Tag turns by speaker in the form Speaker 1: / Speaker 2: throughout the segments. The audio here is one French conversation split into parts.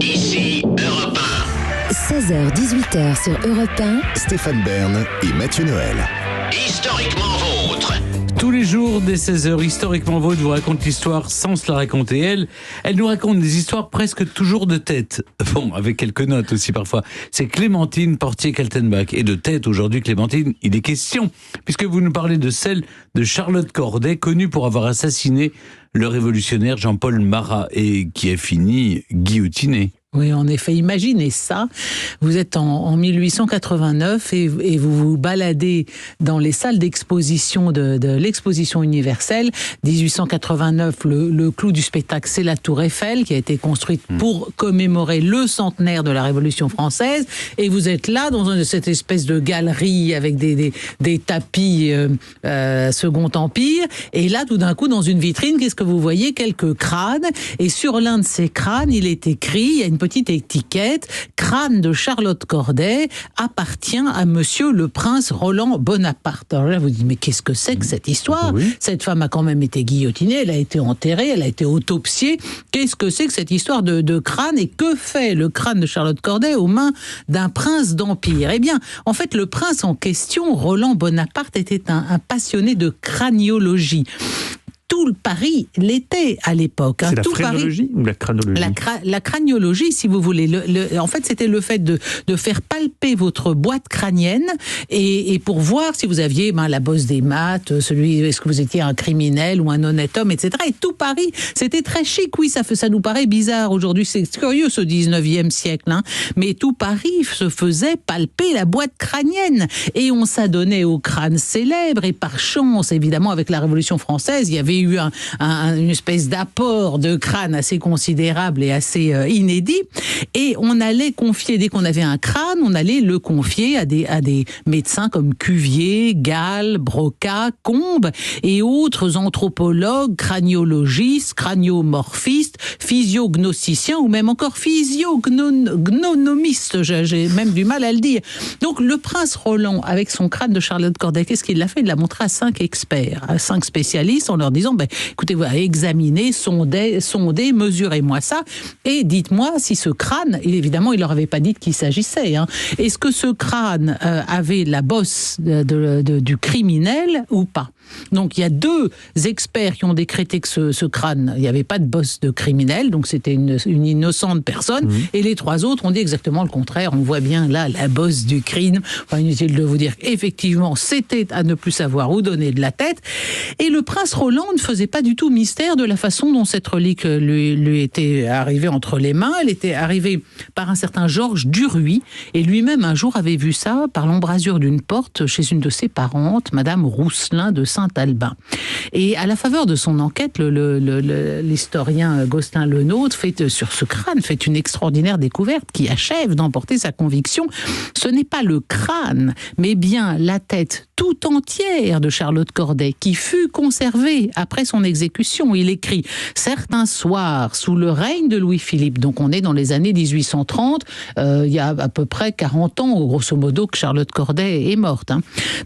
Speaker 1: Ici Europe
Speaker 2: 16h-18h sur Europe 1.
Speaker 3: Stéphane Bern et Mathieu Noël.
Speaker 1: 1. Historiquement vôtre.
Speaker 4: Tous les jours, dès 16h, Historiquement Vôtre vous raconte l'histoire sans se la raconter elle nous raconte des histoires presque toujours de tête. Bon, avec quelques notes aussi parfois. C'est Clémentine Portier-Kaltenbach. Et de tête, aujourd'hui, Clémentine, il est question, puisque vous nous parlez de celle de Charlotte Corday, connue pour avoir assassiné le révolutionnaire Jean-Paul Marat, et qui a fini guillotiné.
Speaker 5: Oui, en effet, imaginez ça. Vous êtes en 1889 et vous vous baladez dans les salles d'exposition de l'exposition universelle. 1889, le clou du spectacle, c'est la Tour Eiffel qui a été construite pour commémorer le centenaire de la Révolution française. Et vous êtes là dans cette espèce de galerie avec des tapis Second Empire. Et là, tout d'un coup, dans une vitrine, qu'est-ce que vous voyez? Quelques crânes. Et sur l'un de ces crânes, il est écrit, il y a une petite étiquette, crâne de Charlotte Corday appartient à monsieur le prince Roland Bonaparte. Alors là, vous dites, mais qu'est-ce que c'est que cette histoire?
Speaker 4: Oui.
Speaker 5: Cette femme a quand même été guillotinée, elle a été enterrée, elle a été autopsiée. Qu'est-ce que c'est que cette histoire de crâne? Et que fait le crâne de Charlotte Corday aux mains d'un prince d'Empire? Eh bien, en fait, le prince en question, Roland Bonaparte, était un passionné de craniologie. Tout le Paris l'était à l'époque.
Speaker 6: C'est la
Speaker 5: tout
Speaker 6: phrénologie ou la crânologie?
Speaker 5: La craniologie, si vous voulez. En fait, c'était le fait de faire palper votre boîte crânienne et pour voir si vous aviez la bosse des maths, est-ce que vous étiez un criminel ou un honnête homme, etc. Et tout Paris, c'était très chic. Oui, ça nous paraît bizarre aujourd'hui. C'est curieux ce 19e siècle. Mais tout Paris se faisait palper la boîte crânienne. Et on s'adonnait au crâne célèbre. Et par chance, évidemment, avec la Révolution française, il y avait eu une espèce d'apport de crâne assez considérable et assez inédit, et on allait confier, dès qu'on avait un crâne, on allait le confier à des médecins comme Cuvier, Gall, Broca, Combes et autres anthropologues, craniologistes, craniomorphistes, physiognosticiens ou même encore physiognonomistes, j'ai même du mal à le dire. Donc le prince Roland, avec son crâne de Charlotte Corday, qu'est-ce qu'il a fait? Il l'a montré à 5 experts, à 5 spécialistes, en leur disant, écoutez, vous allez examiner, sonder, mesurez-moi ça, et dites-moi si ce crâne, et évidemment, il leur avait pas dit de qui il s'agissait, est-ce que ce crâne avait la bosse du criminel ou pas? Donc il y a 2 experts qui ont décrété que ce crâne, il n'y avait pas de bosse de criminel, donc c'était une innocente personne, et les 3 autres ont dit exactement le contraire. On voit bien là la bosse du crime. Inutile de vous dire qu'effectivement c'était à ne plus savoir où donner de la tête. Et le prince Roland ne faisait pas du tout mystère de la façon dont cette relique lui était arrivée entre les mains. Elle était arrivée par un certain Georges Duruy, et lui-même un jour avait vu ça par l'embrasure d'une porte chez une de ses parentes, Madame Rousselin de Saint-Albin. Et à la faveur de son enquête, l'historien Gostin Lenôtre sur ce crâne fait une extraordinaire découverte qui achève d'emporter sa conviction. Ce n'est pas le crâne, mais bien la tête tout entière de Charlotte Corday qui fut conservée après son exécution. Il écrit « Certains soirs, sous le règne de Louis-Philippe », donc on est dans les années 1830, il y a à peu près 40 ans, grosso modo, que Charlotte Corday est morte.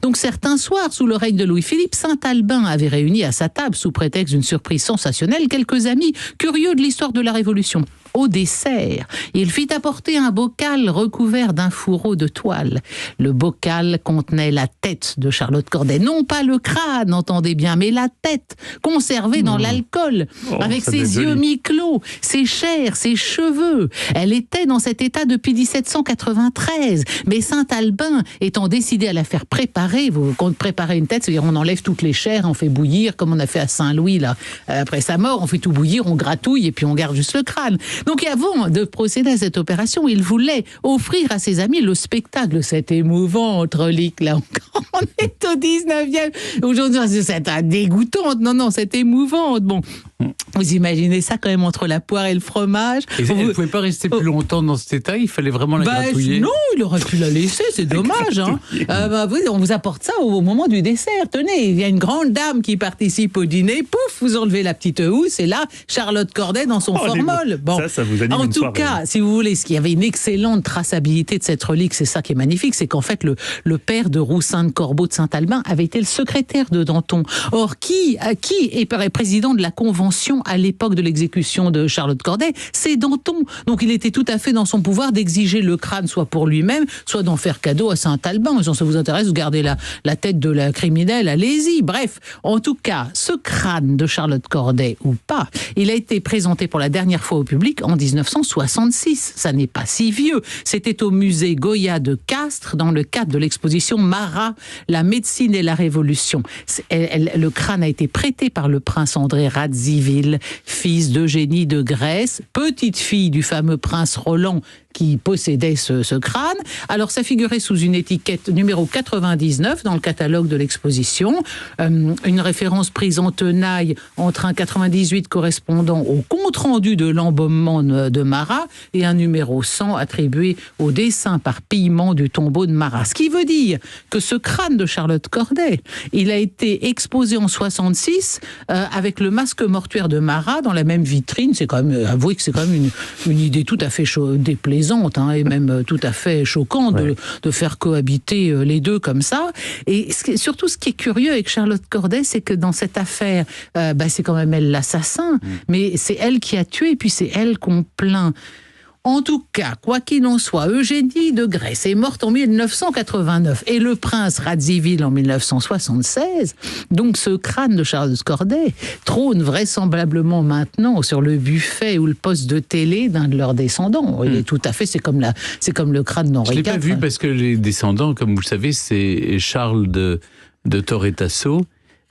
Speaker 5: Donc certains soirs, sous le règne de Louis-Philippe, Saint-Albin avait réuni à sa table, sous prétexte d'une surprise sensationnelle, quelques amis curieux de l'histoire de la Révolution. Au dessert, il fit apporter un bocal recouvert d'un fourreau de toile. Le bocal contenait la tête de Charlotte Corday. Non pas le crâne, entendez bien, mais la tête, conservée dans l'alcool, avec ses yeux mi-clos, ses chairs, ses cheveux. Elle était dans cet état depuis 1793. Mais Saint-Albin étant décidé à la faire préparer, quand préparer une tête, c'est-à-dire on enlève toutes les chairs, on fait bouillir, comme on a fait à Saint-Louis, là, après sa mort, on fait tout bouillir, on gratouille et puis on garde juste le crâne. Donc avant de procéder à cette opération, il voulait offrir à ses amis le spectacle, cette émouvante relique là encore. On est au 19e. Aujourd'hui, c'est dégoûtante. Non, c'est émouvante. Bon. Vous imaginez ça quand même entre la poire et le fromage.
Speaker 4: Et elle ne pouvait pas rester plus longtemps dans cet état, il fallait vraiment la gratouiller.
Speaker 5: Non, il aurait pu la laisser, c'est dommage. On vous apporte ça au moment du dessert. Tenez, il y a une grande dame qui participe au dîner, pouf, vous enlevez la petite housse, et là, Charlotte Corday dans son formol. Bon.
Speaker 6: Ça vous anime
Speaker 5: en
Speaker 6: une
Speaker 5: tout
Speaker 6: soirée.
Speaker 5: cas, si vous voulez, ce qui avait une excellente traçabilité de cette relique, c'est ça qui est magnifique, c'est qu'en fait, le père de Roussin de Corbeau de Saint-Albin avait été le secrétaire de Danton. Or, qui est président de la Convention d'invention à l'époque de l'exécution de Charlotte Corday, c'est Danton. Donc il était tout à fait dans son pouvoir d'exiger le crâne soit pour lui-même, soit d'en faire cadeau à Saint-Alban. Si ça vous intéresse, vous gardez la tête de la criminelle, allez-y. Bref, en tout cas, ce crâne de Charlotte Corday ou pas, il a été présenté pour la dernière fois au public en 1966. Ça n'est pas si vieux. C'était au musée Goya de Castres dans le cadre de l'exposition Marat, la médecine et la révolution. Le crâne a été prêté par le prince André Radziwiłł, fils d'Eugénie de Grèce, petite fille du fameux prince Roland qui possédait ce crâne. Alors, ça figurait sous une étiquette numéro 99 dans le catalogue de l'exposition. Une référence prise en tenaille entre un 98 correspondant au compte-rendu de l'embaumement de Marat et un numéro 100 attribué au dessin par pillement du tombeau de Marat. Ce qui veut dire que ce crâne de Charlotte Corday, il a été exposé en 66 avec le masque mortuaire de Marat dans la même vitrine. C'est quand même, avouez que c'est quand même une idée tout à fait déplaisante, et même tout à fait choquant de faire cohabiter les deux comme ça. Et surtout, ce qui est curieux avec Charlotte Corday, c'est que dans cette affaire, c'est quand même elle l'assassin, mais c'est elle qui a tué, et puis c'est elle qu'on plaint. En tout cas, quoi qu'il en soit, Eugénie de Grèce est morte en 1989 et le prince Radziwiłł en 1976. Donc ce crâne de Charlotte Corday trône vraisemblablement maintenant sur le buffet ou le poste de télé d'un de leurs descendants. Il est tout à fait, c'est comme le crâne d'Henri IV.
Speaker 4: Je l'ai pas vu parce que les descendants, comme vous le savez, c'est Charles de Torre-Tasso.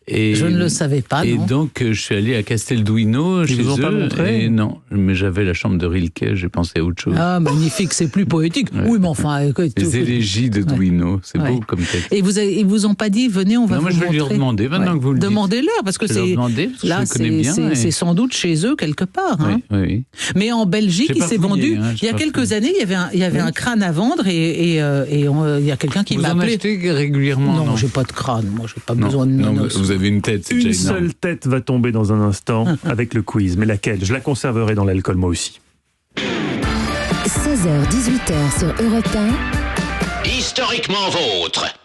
Speaker 4: Et,
Speaker 5: je ne le savais pas,
Speaker 4: et
Speaker 5: non.
Speaker 4: donc, je suis allé à Castelduino chez
Speaker 2: Ils vous ont
Speaker 4: eux.
Speaker 2: pas montré ?
Speaker 4: Et non, mais j'avais la chambre de Rilke, j'ai pensé à autre chose.
Speaker 5: Ah, magnifique, c'est plus poétique.
Speaker 4: Ouais.
Speaker 5: Oui, mais enfin...
Speaker 4: Les élégies de Duino, c'est beau comme texte.
Speaker 5: Et ils vous ont pas dit, venez, on va vous montrer.
Speaker 4: Moi, je vais lui demander, maintenant que vous le dites.
Speaker 5: Demandez-leur, parce que
Speaker 4: je vais leur demander, parce que
Speaker 5: là,
Speaker 4: je le connais bien.
Speaker 5: c'est sans doute chez eux, quelque part. Hein.
Speaker 4: Oui.
Speaker 5: Mais en Belgique,
Speaker 4: J'ai
Speaker 5: il
Speaker 4: pas
Speaker 5: s'est
Speaker 4: fouillé,
Speaker 5: vendu... il y a quelques
Speaker 4: fouillé.
Speaker 5: années, il y avait un crâne à vendre, et il y a quelqu'un qui
Speaker 4: Vous
Speaker 5: m'a
Speaker 4: en
Speaker 5: appelé.
Speaker 4: achetez régulièrement?
Speaker 5: Non, j'ai pas de crâne, moi, j'ai pas besoin de
Speaker 4: Non,
Speaker 5: nonos.
Speaker 4: vous avez une tête, c'est déjà
Speaker 2: Une
Speaker 4: énorme.
Speaker 2: seule tête va tomber dans un instant avec le quiz. Mais laquelle ? Je la conserverai dans l'alcool, moi aussi.
Speaker 6: 16h-18h sur Europe 1.
Speaker 1: Historiquement vôtre.